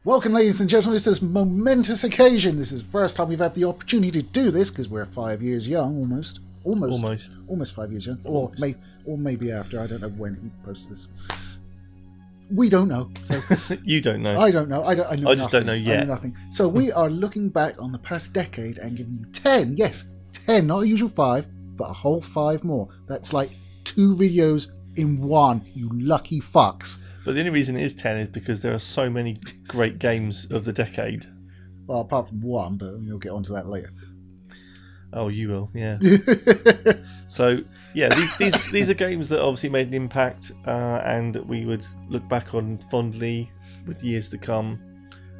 Welcome, ladies and gentlemen, to this momentous occasion. This is the first time we've had the opportunity to do this because we're 5 years young, almost 5 years young, or maybe after. I don't know when he posted this. We don't know. So You don't know. I don't know. I just don't know yet. I know nothing. So we are looking back on the past decade and giving you 10. Yes, 10, not the usual 5, but a whole 5 more. That's like 2 videos in one. You lucky fucks. But the only reason it is 10 is because there are so many great games of the decade. Well, apart from one, but you'll get onto that later. Oh, you will, yeah. So, yeah, these are games that obviously made an impact, and we would look back on fondly with years to come,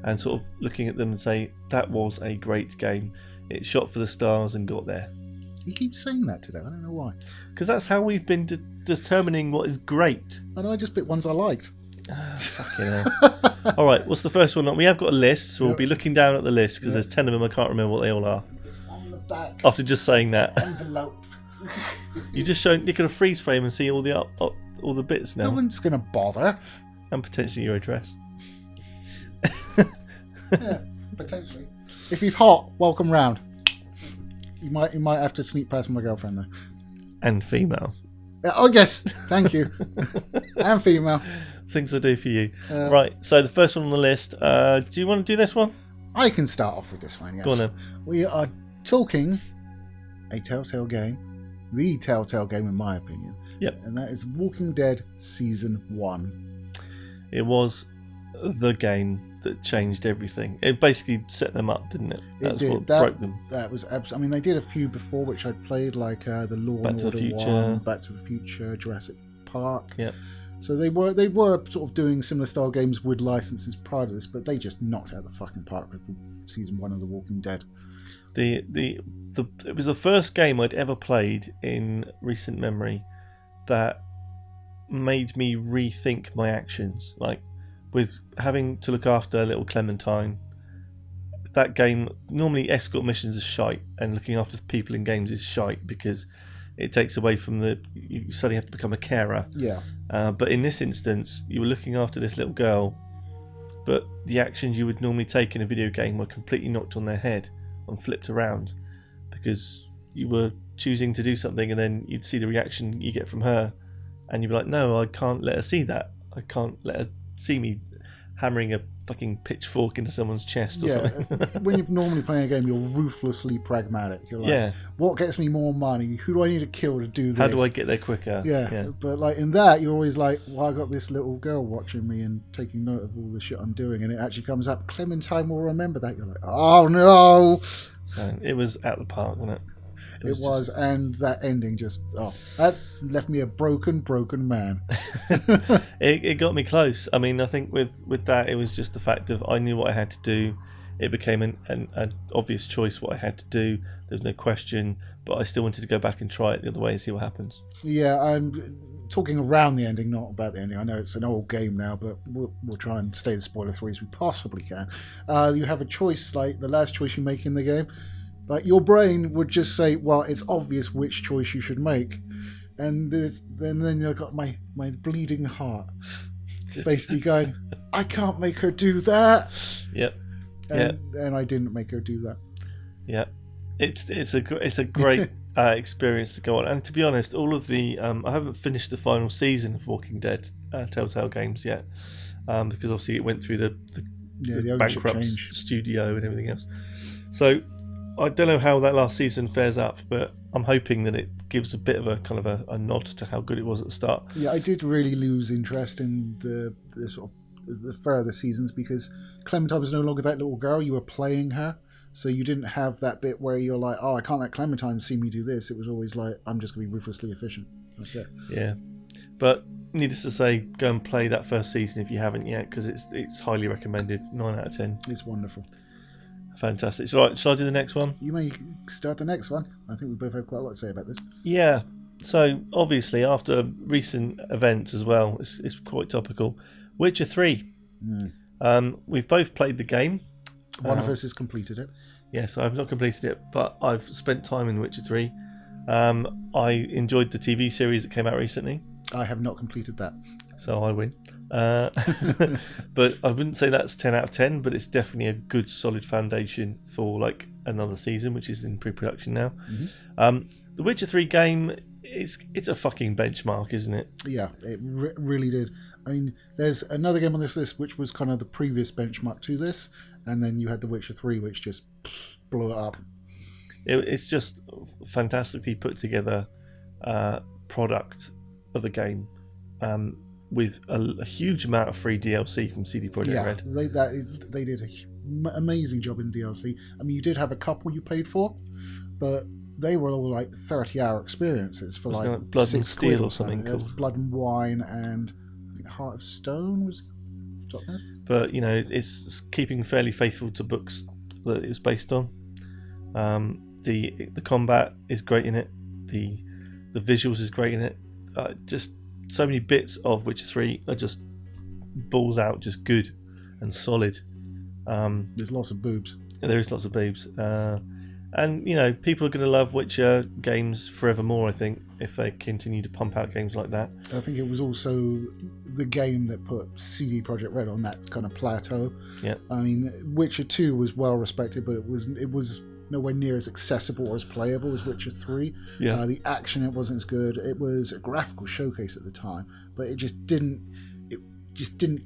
and sort of looking at them and say, that was a great game. It shot for the stars and got there. You keep saying that today. I don't know why. Because that's how we've been determining what is great. I know I just picked ones I liked. Fucking hell. All right, what's the first one? We have got a list, so we'll be looking down at the list because there's 10 of them. I can't remember what they all are. It's on the back. After just saying that, Envelope. you just show Nick a freeze frame and see all the bits now. No one's gonna bother. And potentially your address. Yeah, potentially. If you're hot, welcome round. You might have to sneak past my girlfriend though. And female. Oh yes, thank you. And female. Things I do for you. Right, so the first one on the list. Do you want to do this one? I can start off with this one, yes. Go on then. We are talking a Telltale game. The Telltale game in my opinion. Yep. And that is Walking Dead Season 1. It was the game that changed everything. It basically set them up, didn't it? That's what broke them. That was absolutely. I mean, they did a few before which I'd played, like the Law and Order 1, Back to the Future, Jurassic Park. Yeah. So they were sort of doing similar style games with licenses prior to this, but they just knocked out the fucking park with Season 1 of The Walking Dead. It was the first game I'd ever played in recent memory that made me rethink my actions. Like, with having to look after little Clementine, that game, normally escort missions are shite, and looking after people in games is shite because it takes away from you suddenly have to become a carer. Yeah. But in this instance, you were looking after this little girl, but the actions you would normally take in a video game were completely knocked on their head and flipped around because you were choosing to do something and then you'd see the reaction you get from her and you'd be like, no, I can't let her see that. I can't let her see me hammering a fucking pitchfork into someone's chest or something. When you're normally playing a game, you're ruthlessly pragmatic. You're like, what gets me more money? Who do I need to kill to do this? How do I get there quicker? Yeah. But like in that, you're always like, well, I got this little girl watching me and taking note of all the shit I'm doing, and it actually comes up, Clementine will remember that. You're like, oh no. So it was at the park, wasn't it? It was, and that ending that left me a broken man. It got me close. I mean, I think with that, it was just the fact of I knew what I had to do. It became an obvious choice what I had to do. There's no question, but I still wanted to go back and try it the other way and see what happens. Yeah, I'm talking around the ending, not about the ending. I know it's an old game now, but we'll try and stay as spoiler-free as we possibly can. You have a choice, like the last choice you make in the game. Like, your brain would just say, well, it's obvious which choice you should make. And then you've got my bleeding heart basically going, I can't make her do that. Yep. And I didn't make her do that. Yeah. It's a great experience to go on. And to be honest, all of the... I haven't finished the final season of Walking Dead Telltale games yet. Because obviously it went through the bankrupt studio and everything else. So... I don't know how that last season fares up, but I'm hoping that it gives a bit of a kind of a nod to how good it was at the start. Yeah, I did really lose interest in the sort of the further seasons because Clementine was no longer that little girl. You were playing her, so you didn't have that bit where you're like, oh, I can't let Clementine see me do this. It was always like, I'm just going to be ruthlessly efficient. That's it. Yeah, but needless to say, go and play that first season if you haven't yet, because it's highly recommended. 9 out of 10. It's wonderful. Fantastic. So, right, shall I do the next one? You may start the next one. I think we both have quite a lot to say about this. Yeah. So, obviously, after recent events as well, it's quite topical. Witcher 3. We've both played the game. One of us has completed it. Yes, I've not completed it, but I've spent time in Witcher 3. I enjoyed the TV series that came out recently. I have not completed that. So I win. But I wouldn't say that's 10 out of 10, but it's definitely a good solid foundation for like another season, which is in pre-production now. The Witcher 3 game, it's a fucking benchmark, isn't it? Yeah, it really did. I mean, there's another game on this list which was kind of the previous benchmark to this, and then you had The Witcher 3, which just blew it up. It's just fantastically put together product of a game, with a huge amount of free DLC from CD Projekt Red. They did an amazing job in DLC. I mean, you did have a couple you paid for, but they were all like 30-hour experiences for like Blood and Steel or something. There's Blood and Wine, and I think Heart of Stone was top there. But you know, it's keeping fairly faithful to books that it was based on. The combat is great in it. The visuals is great in it. Just so many bits of Witcher 3 are just balls out, just good and solid. There's lots of boobs. There is lots of boobs. And, you know, people are going to love Witcher games forevermore, I think, if they continue to pump out games like that. I think it was also the game that put CD Projekt Red on that kind of plateau. Yeah. I mean, Witcher 2 was well respected, but it was nowhere near as accessible or as playable as Witcher 3. Yeah. The action, it wasn't as good. It was a graphical showcase at the time, but it just didn't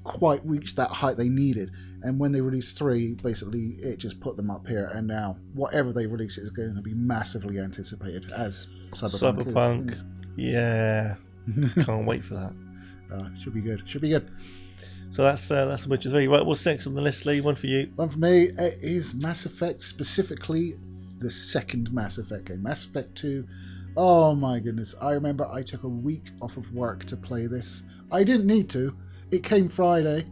quite reach that height they needed. And when they released 3, basically it just put them up here, and now whatever they release is going to be massively anticipated, as Cyberpunk is. Yeah. Can't wait for that. Should be good. So that's Witcher 3. Right, what's next on the list, Lee? One for you. One for me is Mass Effect, specifically the second Mass Effect game, Mass Effect 2. Oh my goodness. I remember I took a week off of work to play this. I didn't need to. It came Friday.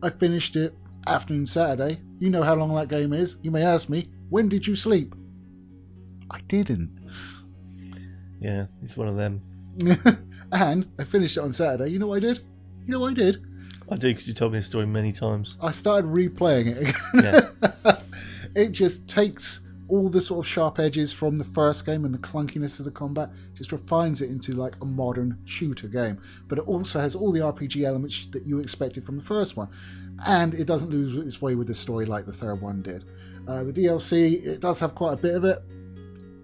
I finished it afternoon Saturday. You know how long that game is. You may ask me, when did you sleep? I didn't. Yeah, it's one of them. And I finished it on Saturday. You know what I did? I do, because you told me the story many times. I started replaying it again. Yeah. It just takes all the sort of sharp edges from the first game and the clunkiness of the combat, just refines it into like a modern shooter game. But it also has all the RPG elements that you expected from the first one. And it doesn't lose its way with the story like the third one did. The DLC, it does have quite a bit of it,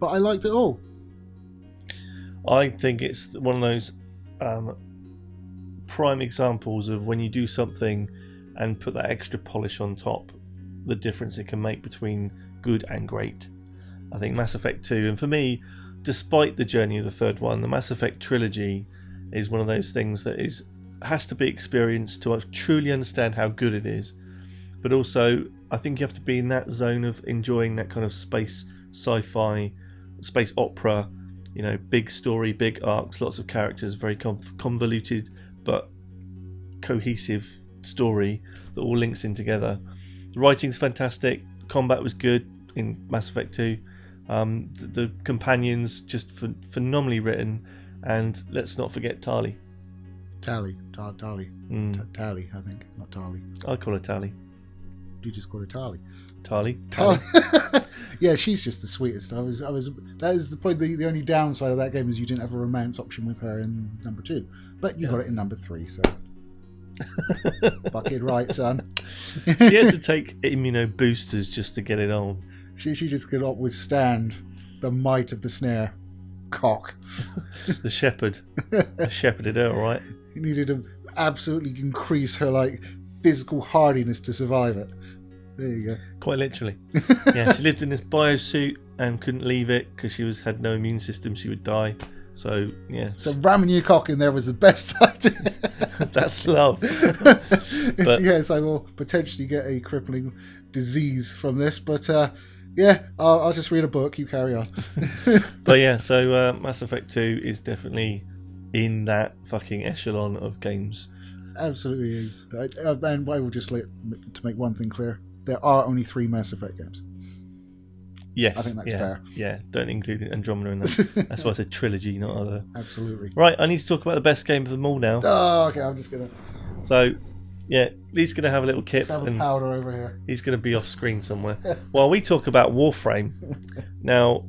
but I liked it all. I think it's one of those prime examples of when you do something and put that extra polish on top, the difference it can make between good and great. I think Mass Effect 2, and for me, despite the journey of the third one, the Mass Effect trilogy is one of those things that has to be experienced to truly understand how good it is. But also, I think you have to be in that zone of enjoying that kind of space sci-fi, space opera, you know, big story, big arcs, lots of characters, very convoluted but cohesive story that all links in together. The writing's fantastic, combat was good in Mass Effect 2, the companions just phenomenally written, and let's not forget Tali. Tali, I think, not Tali. I call her Tali. You just call her Tali. Tali. Yeah, she's just the sweetest. That is probably the only downside of that game, is you didn't have a romance option with her in number 2, but you got it in number 3, so fucking right, son. She had to take immuno boosters just to get it on. She just could not withstand the might of the snare cock. The shepherd shepherded her, right? He needed to absolutely increase her like physical hardiness to survive it. There you go. Quite literally. Yeah, she lived in this biosuit and couldn't leave it because she had no immune system. She would die. So yeah. So ramming your cock in there was the best idea. That's love. Yes, I will potentially get a crippling disease from this, but yeah, I'll just read a book. You carry on. But yeah, so Mass Effect 2 is definitely in that fucking echelon of games. Absolutely is. And I will just to make one thing clear: there are only 3 Mass Effect games. Yes, I think that's fair. Yeah, don't include Andromeda in that. That's why I said trilogy, not other. Absolutely. Right, I need to talk about the best game of them all now. Oh, okay. I'm just gonna. So, yeah, Lee's gonna have a little kip. Let's have a powder over here. He's gonna be off screen somewhere while we talk about Warframe. Now,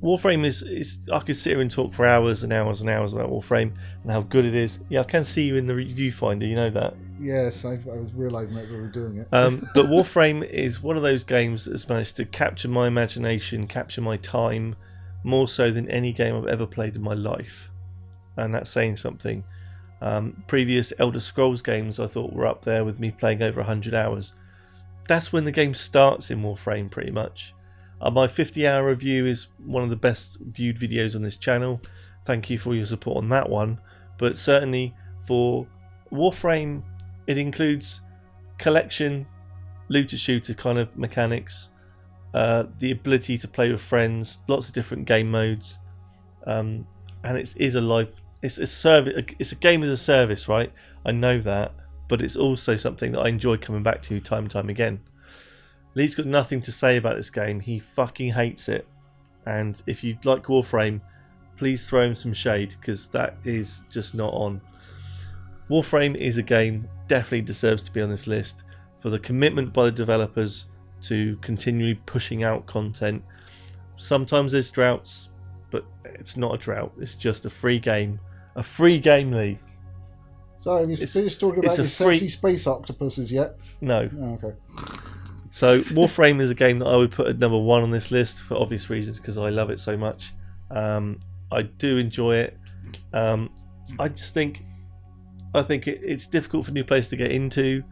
Warframe is I could sit here and talk for hours and hours and hours about Warframe and how good it is. Yeah, I can see you in the viewfinder, you know that. Yes, I was realising that's why we're doing it. But Warframe is one of those games that's managed to capture my imagination, capture my time, more so than any game I've ever played in my life. And that's saying something. Previous Elder Scrolls games I thought were up there with me playing over 100 hours. That's when the game starts in Warframe, pretty much. My 50-hour review is one of the best viewed videos on this channel. Thank you for your support on that one. But certainly for Warframe, it includes collection, looter-shooter kind of mechanics, the ability to play with friends, lots of different game modes, and it's a service. It's a game as a service, right? I know that, but it's also something that I enjoy coming back to time and time again. Lee's got nothing to say about this game. He fucking hates it. And if you like Warframe, please throw him some shade, because that is just not on. Warframe is a game definitely deserves to be on this list for the commitment by the developers to continually pushing out content. Sometimes there's droughts, but it's not a drought. It's just a free game. A free game, Lee. Sorry, have you finished talking about your sexy space octopuses yet? No. Oh, okay. So Warframe is a game that I would put at number 1 on this list for obvious reasons, because I love it so much. I do enjoy it. I think it's difficult for new players to get into.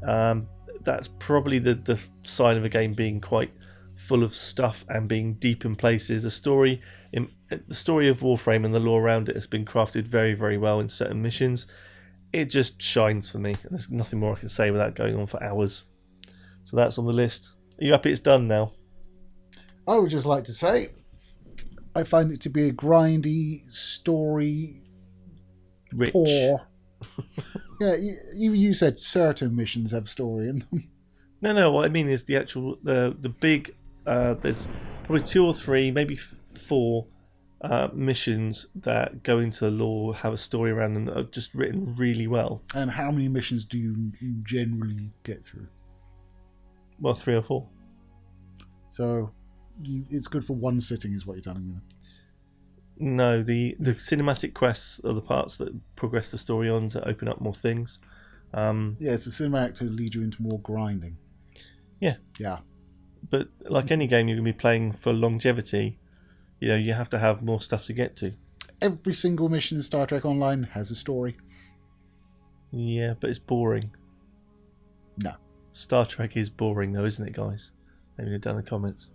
That's probably the sign of a game being quite full of stuff and being deep in places. The story of Warframe and the lore around it has been crafted very, very well in certain missions. It just shines for me. There's nothing more I can say without going on for hours. So that's on the list. Are you happy it's done now? I would just like to say, I find it to be a grindy story. Rich. Poor. Yeah, even you said certain missions have story in them. No. What I mean is the actual the big. There's probably 2 or 3, maybe 4 missions that go into lore, have a story around them that are just written really well. And how many missions do you generally get through? Well, 3 or 4. So it's good for one sitting, is what you're telling me. No, the cinematic quests are the parts that progress the story on to open up more things. Yeah, it's a cinematic to lead you into more grinding. Yeah. Yeah. But like any game you're going to be playing for longevity, you have to have more stuff to get to. Every single mission in Star Trek Online has a story. Yeah, but it's boring. No. Star Trek is boring though, isn't it, guys? Maybe you're down in the comments.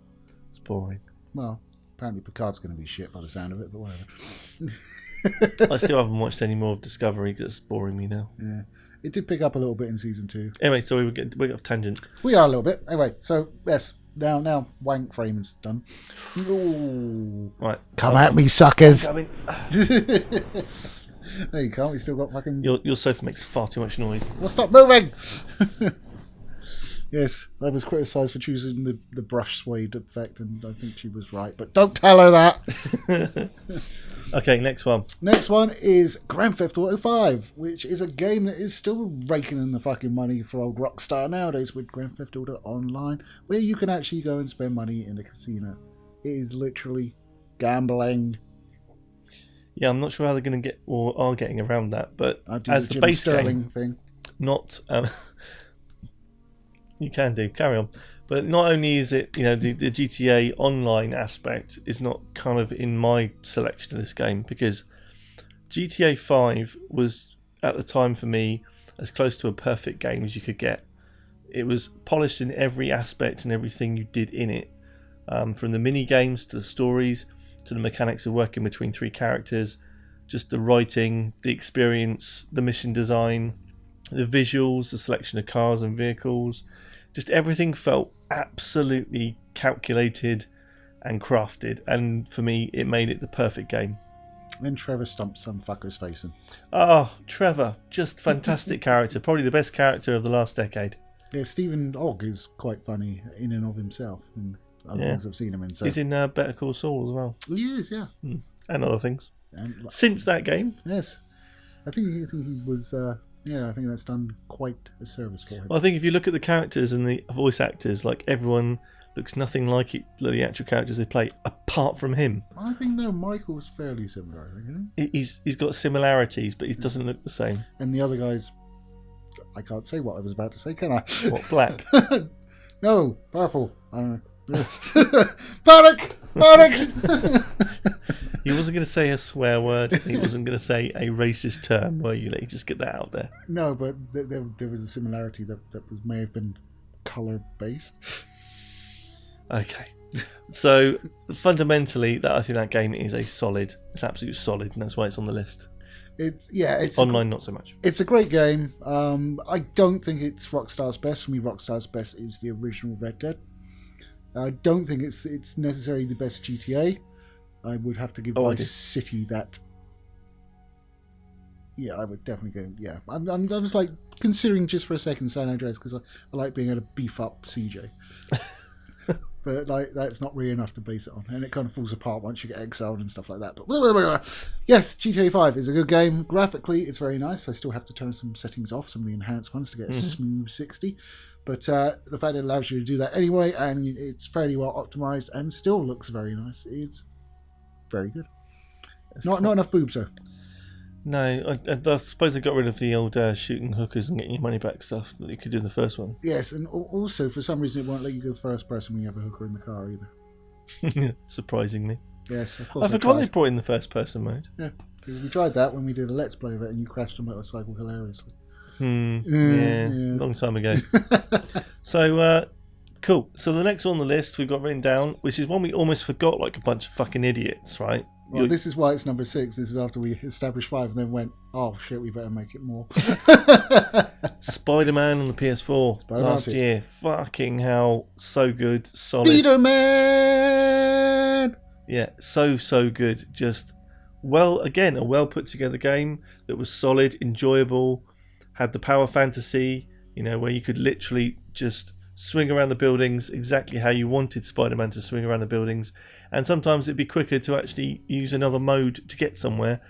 It's boring. Well, apparently Picard's going to be shit by the sound of it, but whatever. I still haven't watched any more of Discovery because it's boring me now. Yeah. It did pick up a little bit in season 2. Anyway, so we got off tangent. We are a little bit. Anyway, so yes, now wank framing's done. Ooh. Right. Come at me, suckers. I mean, No, you can't. We still got fucking... Your sofa makes far too much noise. Well, stop moving! Yes, I was criticised for choosing the brush suede effect, and I think she was right. But don't tell her that! Okay, next one. Next one is Grand Theft Auto 5, which is a game that is still raking in the fucking money for old Rockstar nowadays with Grand Theft Auto Online, where you can actually go and spend money in a casino. It is literally gambling. Yeah, I'm not sure how they're going to get or are getting around that, but as the Jimmy base Sterling game, thing. not you can do carry on. But not only is it, the GTA Online aspect is not kind of in my selection of this game, because GTA 5 was at the time for me as close to a perfect game as you could get. It was polished in every aspect and everything you did in it, from the mini games to the stories to the mechanics of working between 3 characters, just the writing, the experience, the mission design, the visuals, the selection of cars and vehicles. Just everything felt absolutely calculated and crafted, and for me it made it the perfect game. Then Trevor stomped some fucker's face in. Oh, Trevor, just fantastic character, probably the best character of the last decade. Yeah, Stephen Ogg is quite funny in and of himself, and other things I've seen him in. So. He's in Better Call Saul as well. He is, yeah. And other things. And, since that game. Yes. I think he was... I think that's done quite a service for him. Well, I think if you look at the characters and the voice actors, like everyone looks nothing like the actual characters they play, apart from him. I think no, Michael's fairly similar. Isn't he? He's got similarities, but he doesn't look the same. And the other guys, I can't say what I was about to say, can I? What, black? No, purple. I don't know. Panic! Panic! He wasn't going to say a swear word. He wasn't going to say a racist term, were you? Let me just get that out there. No, but there was a similarity that may have been colour-based. Okay. So, fundamentally, I think that game is it's absolutely solid, and that's why it's on the list. It's online, not so much. It's a great game. I don't think it's Rockstar's best. For me, Rockstar's best is the original Red Dead. I don't think it's necessarily the best GTA. I would have to give Vice City that. Yeah, I would definitely go. Yeah, I was like considering just for a second San Andreas because I like being able to beef up CJ. But like that's not really enough to base it on, and it kind of falls apart once you get exiled and stuff like that. But yes, GTA 5 is a good game. Graphically, it's very nice. I still have to turn some settings off, some of the enhanced ones, to get a smooth 60. But the fact it allows you to do that anyway, and it's fairly well optimized, and still looks very nice. It's very good. Not enough boobs though. No, I suppose they got rid of the old shooting hookers and getting your money back stuff that you could do in the first one. Yes, and also for some reason it won't let you go first person when you have a hooker in the car either. Surprisingly. Yes, of course. I forgot they brought in the first person mode. Yeah, because we tried that when we did a Let's Play of it and you crashed a motorcycle hilariously. Yeah, long time ago. So, cool. So the next one on the list we've got written down, which is one we almost forgot like a bunch of fucking idiots, right? Well, this is why it's number 6. This is after we established 5 and then went, oh shit, we better make it more. SpiderMan on the PS4 last year. Fucking hell. So good. Solid. SpiderMan! Yeah, so good. Just, a well put together game that was solid, enjoyable, had the power fantasy, where you could literally just swing around the buildings exactly how you wanted Spider-Man to swing around the buildings, and sometimes it'd be quicker to actually use another mode to get somewhere,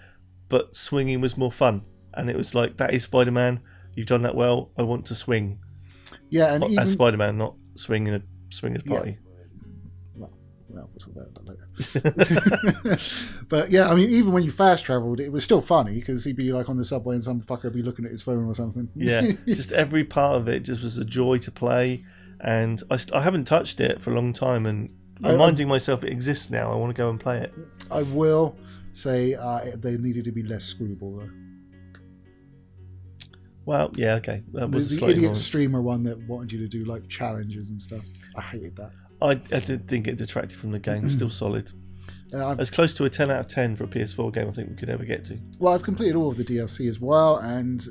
but swinging was more fun, and it was like, that is Spider-Man, you've done that well, I want to swing. Yeah, and as Spider-Man, not swing in a swingers party. Yeah. Well, we'll talk about that later. But yeah, I mean, even when you fast travelled, it was still funny because he'd be like on the subway and some fucker would be looking at his phone or something. Yeah, just every part of it just was a joy to play, and I haven't touched it for a long time, and reminding myself it exists now. I want to go and play it. I will say they needed to be less screwball though. Well, yeah, okay. That was the idiot streamer one that wanted you to do like challenges and stuff. I hated that. I did think it detracted from the game. Still solid. As close to a 10 out of 10 for a PS4 game I think we could ever get to. Well, I've completed all of the DLC as well, and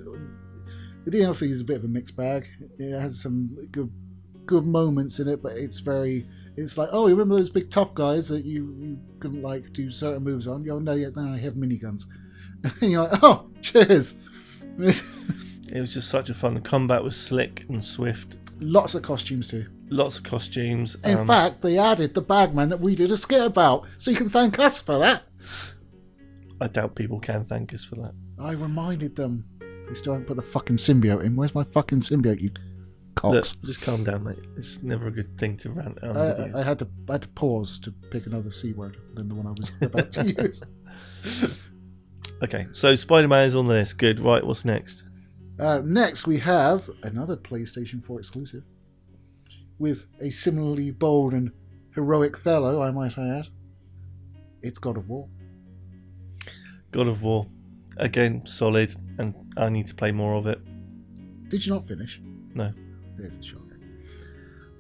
the DLC is a bit of a mixed bag. It has some good moments in it, but it's like, oh, you remember those big tough guys that you couldn't like do certain moves on? You know, now I have miniguns. And you're like, oh, cheers. It was just such a fun. The combat was slick and swift. Lots of costumes too. Lots of costumes. In fact, they added the Bagman that we did a skit about, so you can thank us for that. I doubt people can thank us for that. I reminded them. They still haven't put the fucking symbiote in. Where's my fucking symbiote, you cocks? Look, just calm down, mate. It's never a good thing to rant out. I had to pause to pick another C word than the one I was about to use. Okay, so Spider-Man is on the list. Good. Right, what's next? Next, we have another PlayStation 4 exclusive with a similarly bold and heroic fellow, I might add. It's God of War. God of War. Again, solid, and I need to play more of it. Did you not finish? No. There's a shocker.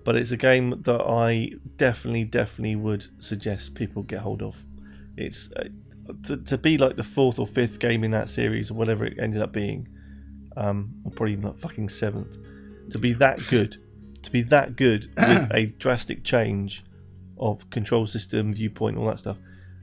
But it's a game that I definitely would suggest people get hold of. It's to be like the 4th or 5th game in that series, or whatever it ended up being, or probably even like fucking 7th, to be that good with a drastic change of control system, viewpoint, all that stuff,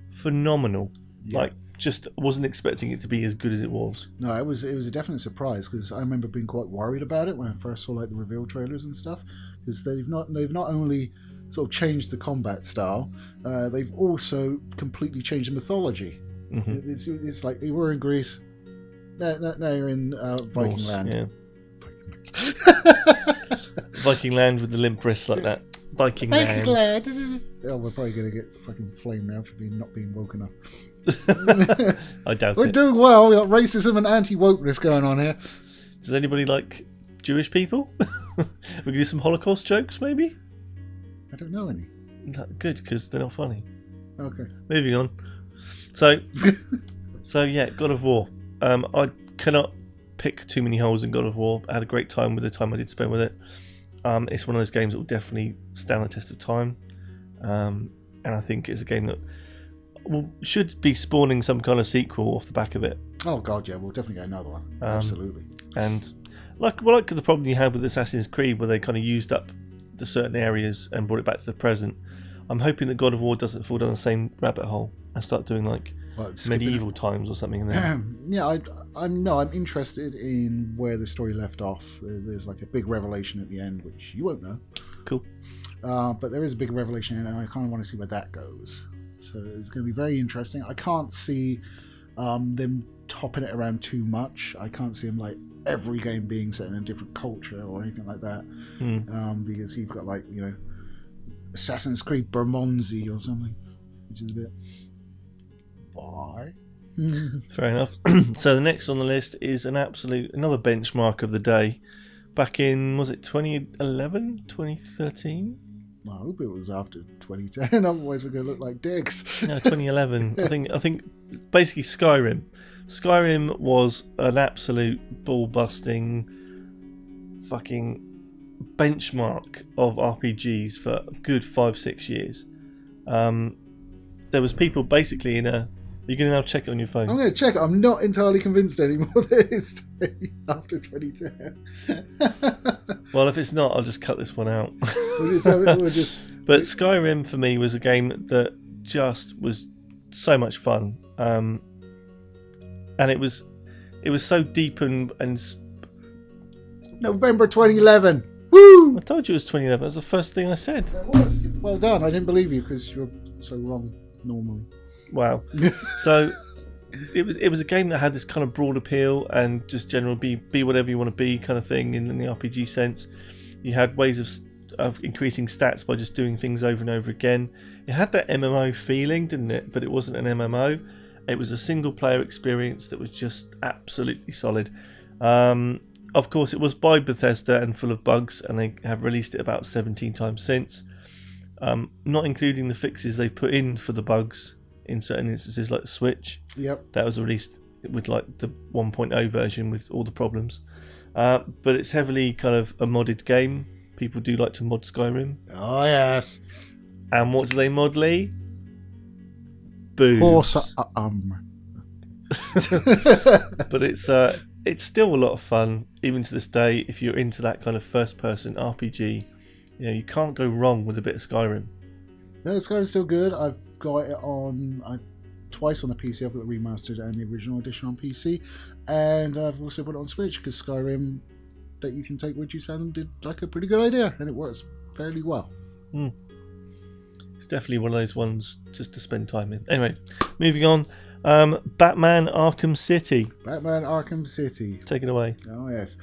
phenomenal. Yeah. Like, just wasn't expecting it to be as good as it was. No, it was a definite surprise, because I remember being quite worried about it when I first saw like the reveal trailers and stuff, because they've not only sort of changed the combat style, they've also completely changed the mythology. Mm-hmm. It's like you were in Greece, now you're in Viking Land. Yeah. Viking Land with the limp wrists like that. Viking Thank land. you, Claire. Oh, we're probably going to get fucking flamed now for not being woke enough. I doubt We're it. doing well. We've got racism and anti-wokeness going on here. Does anybody like Jewish people? We can do some Holocaust jokes, maybe? I don't know any. No, good, because they're not funny. Okay. Moving on. So yeah, God of War. I cannot pick too many holes in God of War. I had a great time with the time I did spend with it. It's one of those games that will definitely stand the test of time. And I think it's a game that should be spawning some kind of sequel off the back of it. Oh god, yeah, we'll definitely get another one. Absolutely. And like the problem you had with Assassin's Creed, where they kind of used up the certain areas and brought it back to the present. I'm hoping that God of War doesn't fall down the same rabbit hole and start doing like medieval times or something in there. Yeah, I'm interested in where the story left off. There's like a big revelation at the end, which you won't know. Cool. But there is a big revelation, and I kind of want to see where that goes. So it's going to be very interesting. I can't see them topping it around too much. I can't see them like every game being set in a different culture or anything like that. Because you've got like, you know, Assassin's Creed Bermondsey or something, which is a bit... Why? Fair enough. So the next on the list is another benchmark of the day. Back in, was it 2011, 2013? I hope it was after 2010, otherwise we're going to look like dicks. No, 2011. I think basically Skyrim. Skyrim was an absolute ball-busting fucking benchmark of RPGs for a good 5-6 years. There was people basically in a... You're going to now check it on your phone. I'm going to check it. I'm not entirely convinced anymore that it's after 2010. Well, if it's not, I'll just cut this one out. But Skyrim for me was a game that just was so much fun, and it was so deep and November 2011. Woo! I told you it was 2011. That was the first thing I said. It was. Well done. I didn't believe you because you're so wrong normally. Wow. So it was a game that had this kind of broad appeal and just general be whatever you want to be kind of thing in the RPG sense. You had ways of increasing stats by just doing things over and over again. It had that MMO feeling, didn't it? But it wasn't an MMO. It was a single player experience that was just absolutely solid. Of course, it was by Bethesda and full of bugs, and they have released it about 17 times since. Not including the fixes they put in for the bugs in certain instances, like the Switch. Yep. That was released with like the 1.0 version with all the problems. But it's heavily kind of a modded game. People do like to mod Skyrim. Oh, yes. And what do they mod, Lee? Boobs. Horse, But it's still a lot of fun, even to this day. If you're into that kind of first-person RPG, you know, you can't go wrong with a bit of Skyrim. No, Skyrim's still good. I've got it twice on the PC. I've got the remastered and the original edition on PC, and I've also put it on Switch because Skyrim that you can take with you sounded like a pretty good idea, and it works fairly well. It's definitely one of those ones just to spend time in. Anyway, moving on. Batman Arkham City. Batman Arkham City. Take it away. Oh, yes.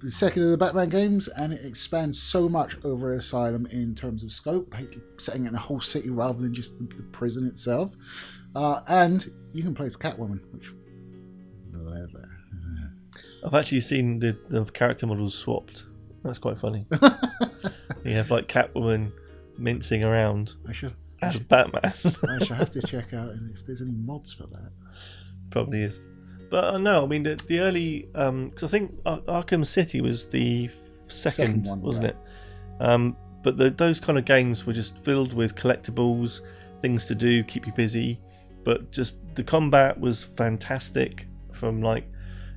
The second of the Batman games, and it expands so much over Asylum in terms of scope, setting it in a whole city rather than just the prison itself. And you can play as Catwoman, which leather. I've actually seen the character models swapped. That's quite funny. You have like Catwoman mincing around as Batman. I shall have to check out if there's any mods for that. Probably is. But no, I mean the early, because I think Arkham City was the second one, wasn't it? But those kind of games were just filled with collectibles, things to do, keep you busy. But just the combat was fantastic. From like,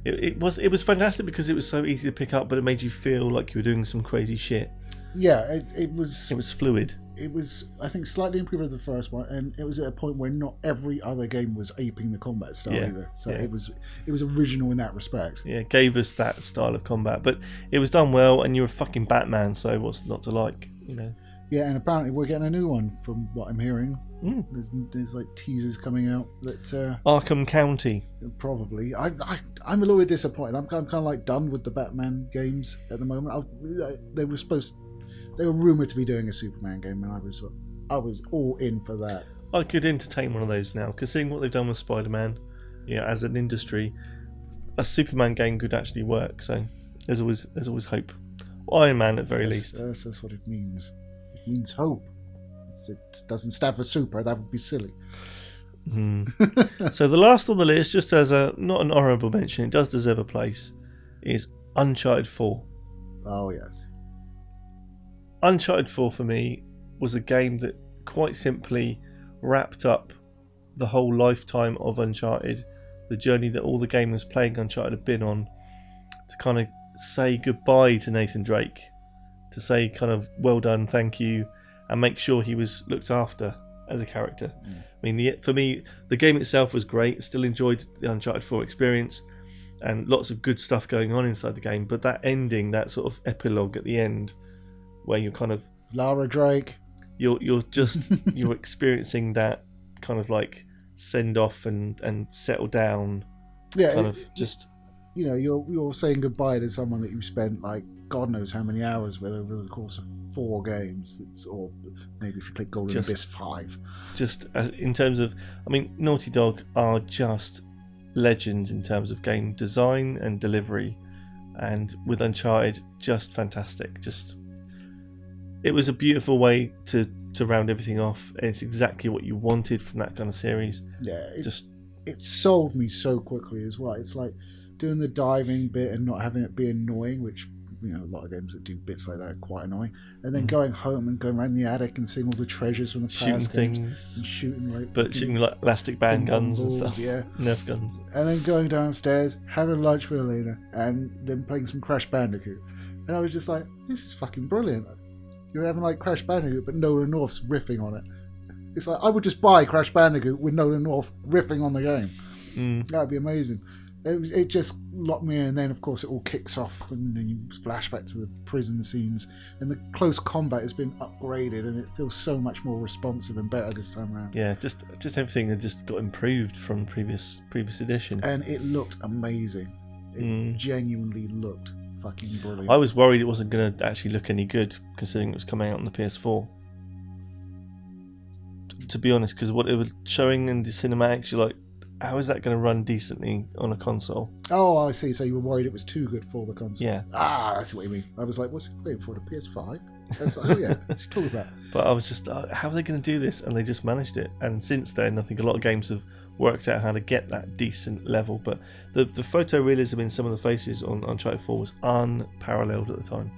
it was fantastic because it was so easy to pick up, but it made you feel like you were doing some crazy shit. Yeah, it was. It was fluid. It was, I think, slightly improved over the first one, and it was at a point where not every other game was aping the combat style either. So it was original in that respect. Yeah, it gave us that style of combat, but it was done well, and you're a fucking Batman, so what's not to like, you know? Yeah, and apparently we're getting a new one from what I'm hearing. There's like teasers coming out that Arkham County. Probably. I'm a little bit disappointed. I'm kind of like done with the Batman games at the moment. They were supposed. they were rumoured to be doing a Superman game, and I was all in for that. I could entertain one of those now, because seeing what they've done with SpiderMan, as an industry, a Superman game could actually work. So there's always hope. Iron Man at very least. That's what it means. It means hope. It doesn't stand for super. That would be silly. So the last on the list, just as not an honourable mention, it does deserve a place, is Uncharted 4. Oh yes. Uncharted 4 for me was a game that quite simply wrapped up the whole lifetime of Uncharted, the journey that all the gamers playing Uncharted have been on, to kind of say goodbye to Nathan Drake, to say kind of well done, thank you, and make sure he was looked after as a character. I mean, for me, the game itself was great. Still enjoyed the Uncharted 4 experience, and lots of good stuff going on inside the game. But that ending, that sort of epilogue at the end, where you're kind of Lara Drake, you're experiencing that kind of like send off and settle down. Yeah, kind of just. You're saying goodbye to someone that you spent like God knows how many hours with over the course of 4 games. Or maybe if you click Golden Abyss 5. Just as, in terms of, I mean, Naughty Dog are just legends in terms of game design and delivery, and with Uncharted, just fantastic. Just, it was a beautiful way to round everything off. It's exactly what you wanted from that kind of series. Yeah, it sold me so quickly as well. It's like doing the diving bit and not having it be annoying, which a lot of games that do bits like that are quite annoying, and then going home and going around the attic and seeing all the treasures from the past games and shooting like elastic band guns and stuff, Nerf guns, and then going downstairs, having lunch with Elena, and then playing some Crash Bandicoot. And I was just like, this is fucking brilliant. You're having like Crash Bandicoot, but Nolan North's riffing on it. It's like, I would just buy Crash Bandicoot with Nolan North riffing on the game. That would be amazing. It just locked me in, and then of course it all kicks off, and then you flash back to the prison scenes, and the close combat has been upgraded, and it feels so much more responsive and better this time around. Yeah, just everything had just got improved from previous editions, and it looked amazing. It genuinely looked fucking brilliant. I was worried it wasn't going to actually look any good, considering it was coming out on the PS4. To be honest, because what it was showing in the cinematics, you're like, how is that going to run decently on a console? Oh, I see. So you were worried it was too good for the console. Yeah. I see what you mean. I was like, what's it playing for, the PS5? That's what, let's talk about. But I was just, how are they going to do this? And they just managed it. And since then, I think a lot of games have worked out how to get that decent level. But the photorealism in some of the faces on Uncharted 4 was unparalleled at the time.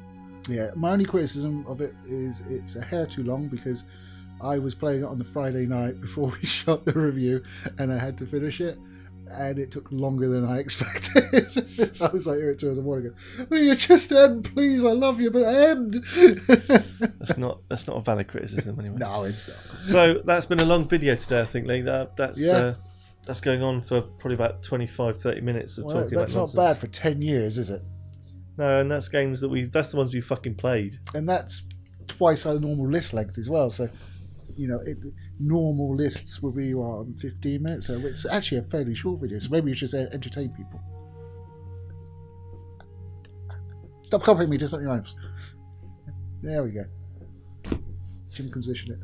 Yeah, my only criticism of it is it's a hair too long, because I was playing it on the Friday night before we shot the review, and I had to finish it, and it took longer than I expected. I was like here at 2 in the morning going, will you just end, please? I love you, but end. That's not a valid criticism anyway. No, it's not. So that's been a long video today, I think, Lee. That's going on for probably about 25-30 minutes of talking. That's not bad for 10 years, is it? No, and that's games that's the ones we fucking played. And that's twice our normal list length as well, so normal lists will be 15 minutes, so it's actually a fairly short video, so maybe you should entertain people. Stop copying me, do something else. There we go. Jim can position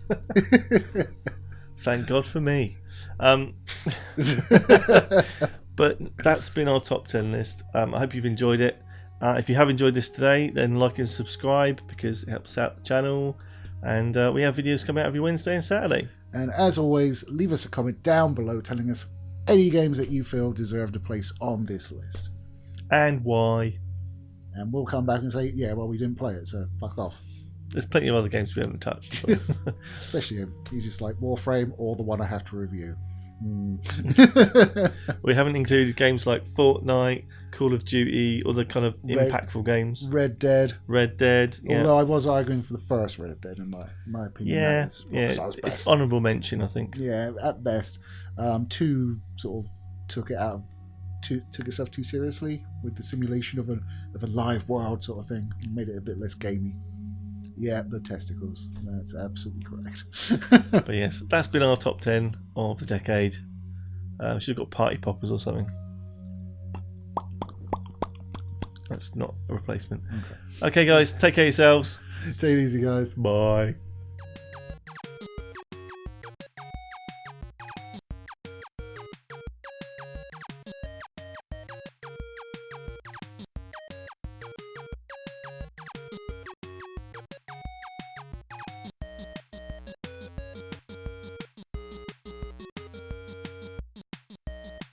it. Thank God for me. But that's been our top 10 list. I hope you've enjoyed it. If you have enjoyed this today, then like and subscribe, because it helps out the channel. And we have videos coming out every Wednesday and Saturday. And as always, leave us a comment down below telling us any games that you feel deserve a place on this list. And why. And we'll come back and say, yeah, well, we didn't play it, so fuck off. There's plenty of other games we haven't touched. Especially him. You just like Warframe or the one I have to review. We haven't included games like Fortnite, Call of Duty, or the kind of impactful games. Red Dead. Yeah. Although I was arguing for the first Red Dead, in my opinion. It's honourable mention, I think. Yeah, at best. 2 sort of took itself too seriously with the simulation of a live world sort of thing. It made it a bit less gamey. Yeah, the testicles. That's absolutely correct. But yes, that's been our top 10 of the decade. Should have got party poppers or something. That's not a replacement. Okay, guys, take care of yourselves. Take it easy, guys. Bye.